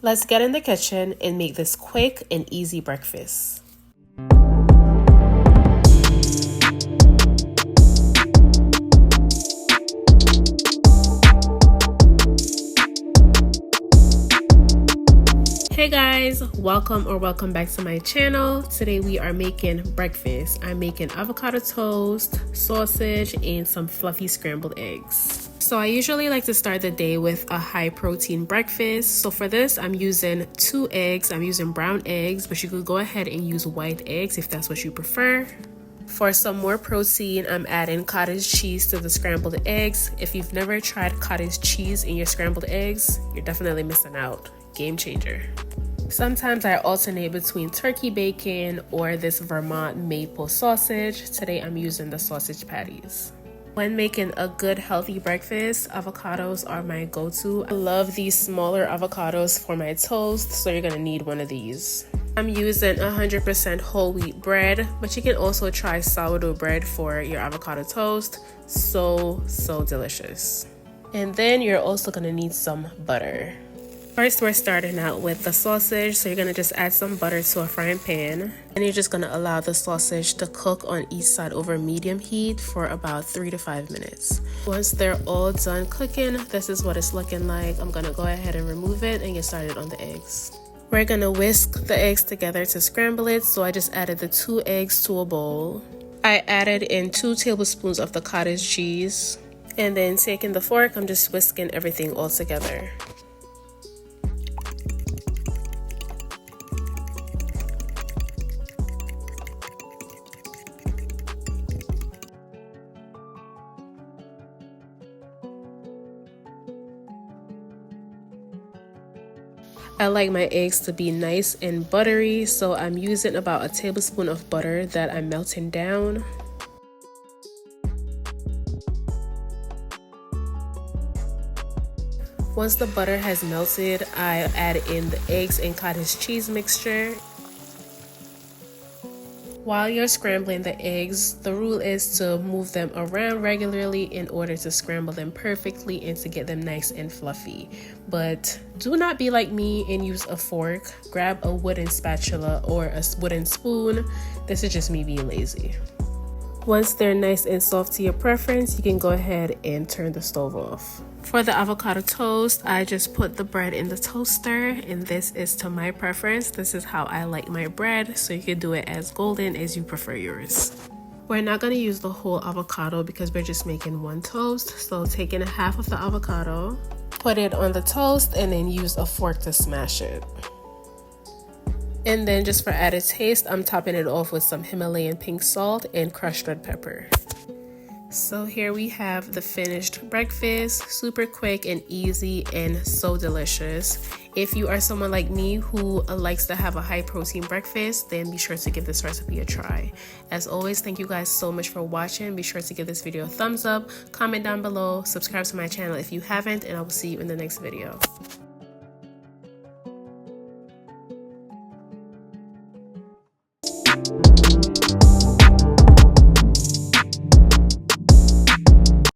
Let's get in the kitchen and make this quick and easy breakfast. Hey guys, welcome back to my channel. Today we are making breakfast. I'm making avocado toast, sausage, and some fluffy scrambled eggs. So I usually like to start the day with a high protein breakfast. So for this, I'm using 2 eggs. I'm using brown eggs, but you could go ahead and use white eggs if that's what you prefer. For some more protein, I'm adding cottage cheese to the scrambled eggs. If you've never tried cottage cheese in your scrambled eggs, you're definitely missing out. Game changer. Sometimes I alternate between turkey bacon or this Vermont maple sausage. Today I'm using the sausage patties. When making a good healthy breakfast, avocados are my go-to. I love these smaller avocados for my toast, so you're gonna need one of these. I'm using 100% whole wheat bread, but you can also try sourdough bread for your avocado toast. So delicious. And then you're also gonna need some butter. First, we're starting out with the sausage, so you're going to just add some butter to a frying pan, and you're just going to allow the sausage to cook on each side over medium heat for about 3 to 5 minutes. Once they're all done cooking, this is what it's looking like. I'm going to go ahead and remove it and get started on the eggs. We're going to whisk the eggs together to scramble it, so I just added the 2 eggs to a bowl. I added in 2 tablespoons of the cottage cheese, and then taking the fork, I'm just whisking everything all together. I like my eggs to be nice and buttery, so I'm using about a tablespoon of butter that I'm melting down. Once the butter has melted, I add in the eggs and cottage cheese mixture. While you're scrambling the eggs, the rule is to move them around regularly in order to scramble them perfectly and to get them nice and fluffy. But do not be like me and use a fork. Grab a wooden spatula or a wooden spoon. This is just me being lazy. Once they're nice and soft to your preference, you can go ahead and turn the stove off. For the avocado toast, I just put the bread in the toaster, and this is to my preference. This is how I like my bread, so you can do it as golden as you prefer yours. We're not going to use the whole avocado because we're just making one toast. So taking a half of the avocado, put it on the toast, and then use a fork to smash it. And then just for added taste, I'm topping it off with some Himalayan pink salt and crushed red pepper. So here we have the finished breakfast. Super quick and easy and so delicious. If you are someone like me who likes to have a high protein breakfast, then be sure to give this recipe a try. As always, thank you guys so much for watching. Be sure to give this video a thumbs up, comment down below, subscribe to my channel if you haven't, and I will see you in the next video.